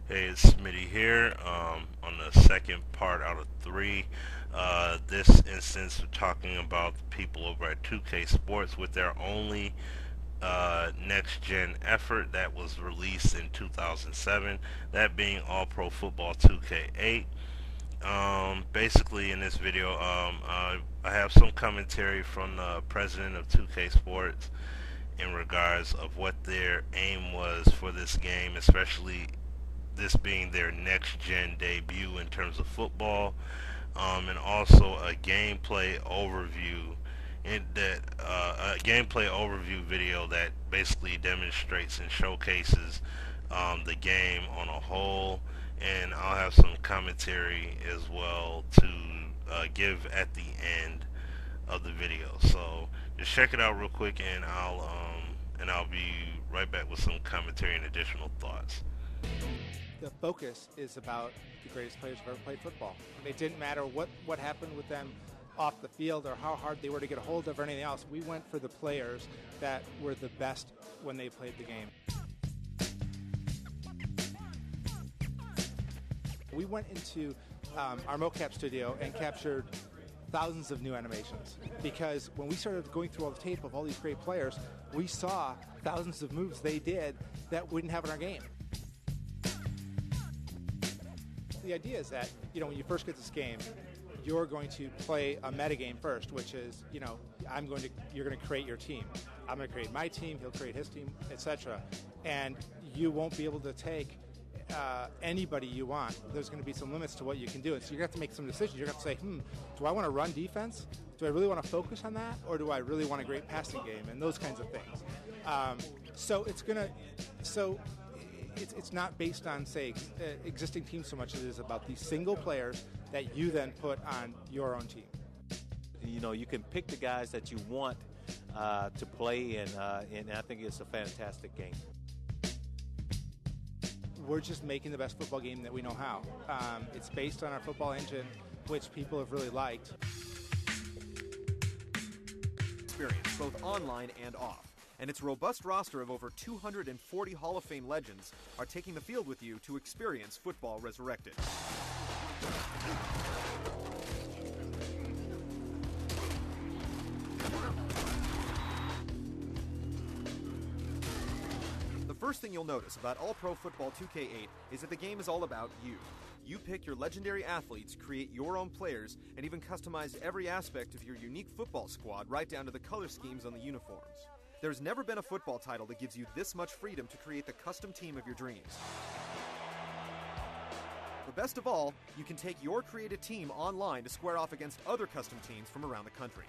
Hey, it's Smitty here on the second part out of three. This instance, we're talking about the people over at 2K Sports with their only next gen effort that was released in 2007, that being All Pro Football 2K8. Basically, in this video, I have some commentary from the president of 2K Sports in regards of what their aim was for this game, especially this being their next gen debut in terms of football, and also a gameplay overview a gameplay overview video that basically demonstrates and showcases the game on a whole, and I'll have some commentary as well to give at the end of the video. So just check it out real quick, and I'll be right back with some commentary and additional thoughts. The focus is about the greatest players who've ever played football. It didn't matter what happened with them off the field or how hard they were to get a hold of or anything else. We went for the players that were the best when they played the game. We went into our mocap studio and captured thousands of new animations, because when we started going through all the tape of all these great players, we saw thousands of moves they did that we didn't have in our game. The idea is that, when you first get this game, you're going to play a metagame first, which is, you're going to create your team. I'm going to create my team, he'll create his team, etc. And you won't be able to take anybody you want. There's going to be some limits to what you can do. And so you're going to have to make some decisions. You're going to have to say, do I want to run defense? Do I really want to focus on that? Or do I really want a great passing game? And those kinds of things. It's not based on, say, existing teams so much as it is about these single players that you then put on your own team. You can pick the guys that you want to play, and I think it's a fantastic game. We're just making the best football game that we know how. It's based on our football engine, which people have really liked. Experience, both online and off. And its robust roster of over 240 Hall of Fame legends are taking the field with you to experience football resurrected. The first thing you'll notice about All Pro Football 2K8 is that the game is all about you. You pick your legendary athletes, create your own players, and even customize every aspect of your unique football squad right down to the color schemes on the uniforms. There's never been a football title that gives you this much freedom to create the custom team of your dreams. But best of all, you can take your created team online to square off against other custom teams from around the country.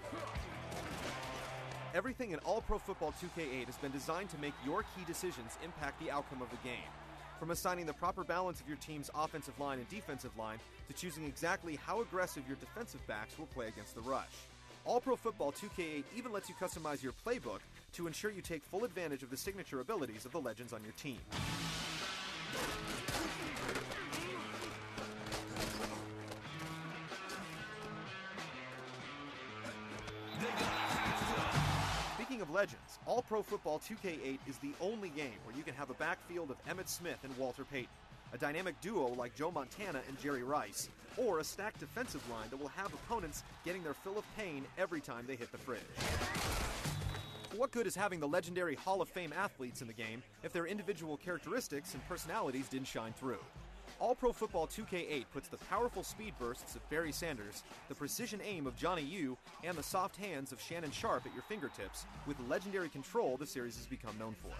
Everything in All Pro Football 2K8 has been designed to make your key decisions impact the outcome of the game. From assigning the proper balance of your team's offensive line and defensive line to choosing exactly how aggressive your defensive backs will play against the rush. All Pro Football 2K8 even lets you customize your playbook to ensure you take full advantage of the signature abilities of the legends on your team. Speaking of legends, All Pro Football 2K8 is the only game where you can have a backfield of Emmitt Smith and Walter Payton, a dynamic duo like Joe Montana and Jerry Rice, or a stacked defensive line that will have opponents getting their fill of pain every time they hit the fridge. What good is having the legendary Hall of Fame athletes in the game if their individual characteristics and personalities didn't shine through? All Pro Football 2K8 puts the powerful speed bursts of Barry Sanders, the precision aim of Johnny U, and the soft hands of Shannon Sharp at your fingertips with legendary control the series has become known for.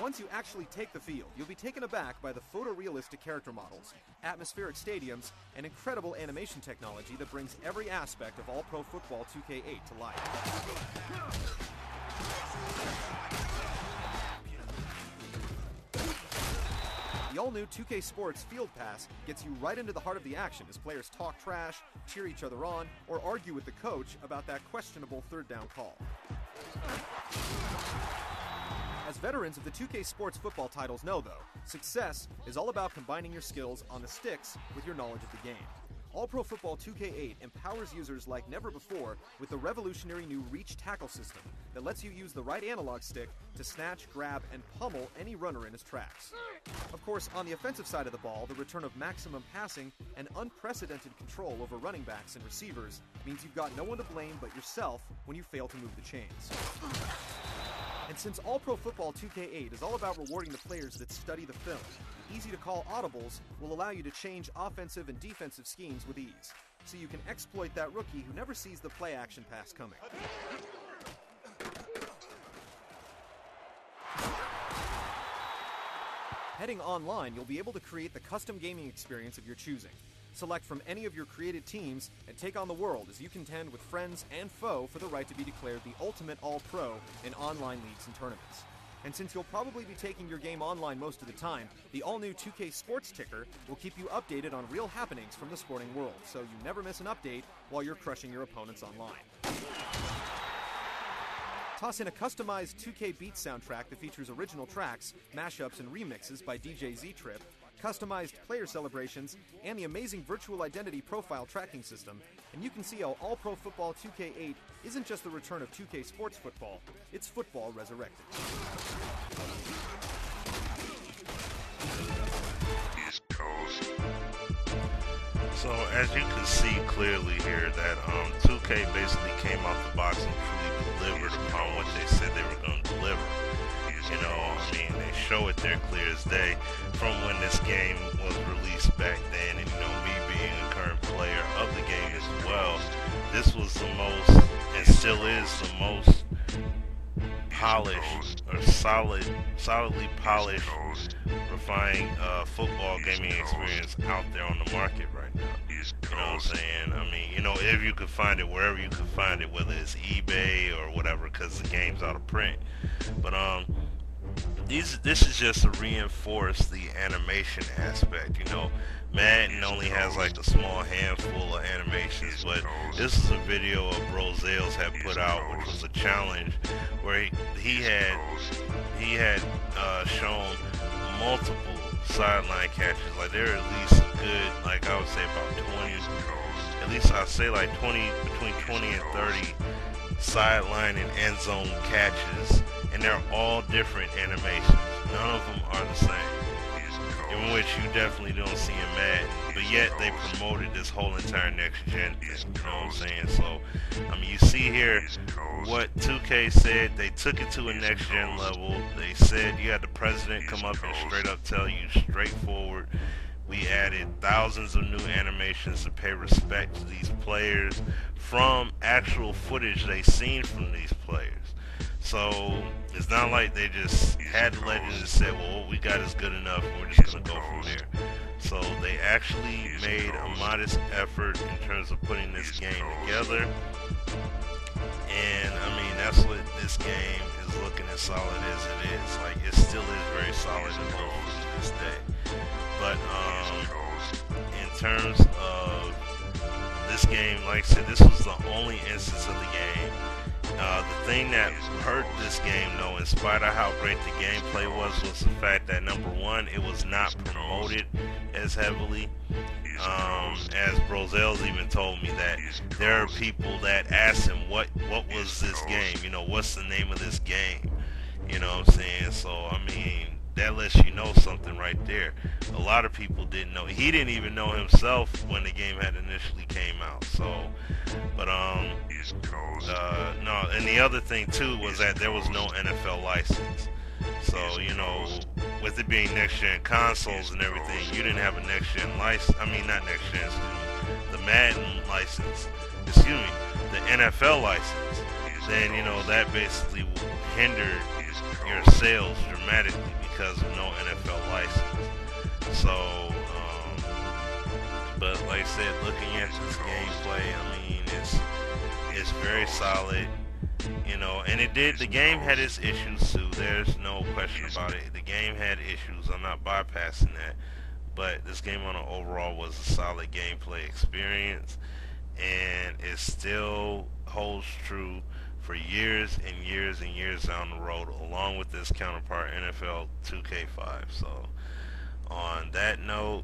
Once you actually take the field, you'll be taken aback by the photorealistic character models, atmospheric stadiums, and incredible animation technology that brings every aspect of All Pro Football 2K8 to life. The all-new 2K Sports Field Pass gets you right into the heart of the action as players talk trash, cheer each other on, or argue with the coach about that questionable third down call. As veterans of the 2K Sports football titles know, though, success is all about combining your skills on the sticks with your knowledge of the game. All Pro Football 2K8 empowers users like never before with the revolutionary new Reach Tackle system that lets you use the right analog stick to snatch, grab, and pummel any runner in his tracks. Of course, on the offensive side of the ball, the return of maximum passing and unprecedented control over running backs and receivers means you've got no one to blame but yourself when you fail to move the chains. And since All Pro Football 2K8 is all about rewarding the players that study the film, easy-to-call audibles will allow you to change offensive and defensive schemes with ease, so you can exploit that rookie who never sees the play-action pass coming. Heading online, you'll be able to create the custom gaming experience of your choosing. Select from any of your created teams and take on the world as you contend with friends and foe for the right to be declared the ultimate All-Pro in online leagues and tournaments. And since you'll probably be taking your game online most of the time, the all-new 2K Sports Ticker will keep you updated on real happenings from the sporting world, so you never miss an update while you're crushing your opponents online. Toss in a customized 2K Beats soundtrack that features original tracks, mashups, and remixes by DJ Z-Trip, customized player celebrations, and the amazing virtual identity profile tracking system, and you can see how All Pro Football 2K8 isn't just the return of 2K Sports Football, it's football resurrected. East Coast. So as you can see clearly here that 2K basically came out the box and truly delivered upon what they said they were going to deliver. You know, I mean, they show it there clear as day from when this game was released back then, and you know, me being a current player of the game as well, this was the most, and still is the most polished or solidly polished, refined football gaming experience out there on the market right now. You know what I'm saying? I mean, you know, if you could find it wherever you could find it, whether it's eBay or whatever, because the game's out of print. But this is just to reinforce the animation aspect. You know, Madden only has like a small handful of animations, but this is a video of Brozales had put out, which was a challenge where he had shown multiple sideline catches. Like there are at least a good, like I would say about 20, at least I'd say like 20, between 20 and 30 sideline and end zone catches, and they're all different animations. None of them are the same, in which you definitely don't see in Madden, but yet they promoted this whole entire next gen thing, you know what I'm saying? So, I mean, you see here what 2K said, they took it to a next gen level. They said you had the president come up and straight up tell you straightforward, we added thousands of new animations to pay respect to these players from actual footage they seen from these players. So it's not like they just had the legends and said, well, what we got is good enough and we're just going to go from there. So they actually made a modest effort in terms of putting this game together. And I mean, that's what this game is looking as solid as it is. Like, it still is very solid and holds to this day. But in terms of this game, like I said, this was the only instance of the game. The thing that hurt this game, though, in spite of how great the gameplay was the fact that, number one, it was not promoted as heavily. As Brozales even told me that there are people that asked him, what was this game? You know, what's the name of this game? You know what I'm saying? So, I mean, that lets you know something right there. A lot of people didn't know. He didn't even know himself when the game had initially came out. So, but no, and the other thing too was that there was no NFL license. So, you know, with it being next-gen consoles and everything, you didn't have a next-gen license. I mean, not next-gen, the Madden license. Excuse me, the NFL license. Then, you know, that basically hindered your sales dramatically because of no NFL license. So, but like I said, looking at this gameplay, I mean, it's very solid, you know, and the game had its issues too, there's no question about it. The game had issues, I'm not bypassing that, but this game on an overall was a solid gameplay experience, and it still holds true for years and years and years down the road, along with this counterpart NFL 2K5. So on that note,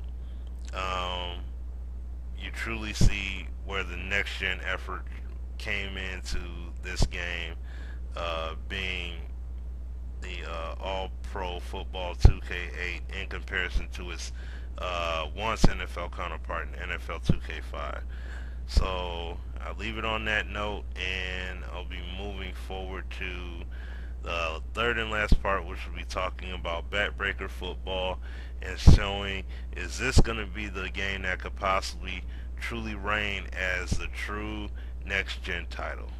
you truly see where the next gen effort came into this game, being the All Pro Football 2K8 in comparison to its once NFL counterpart in NFL 2K5. So I'll leave it on that note, and I'll be moving forward to the third and last part, which will be talking about Backbreaker football and showing, is this going to be the game that could possibly truly reign as the true next gen title.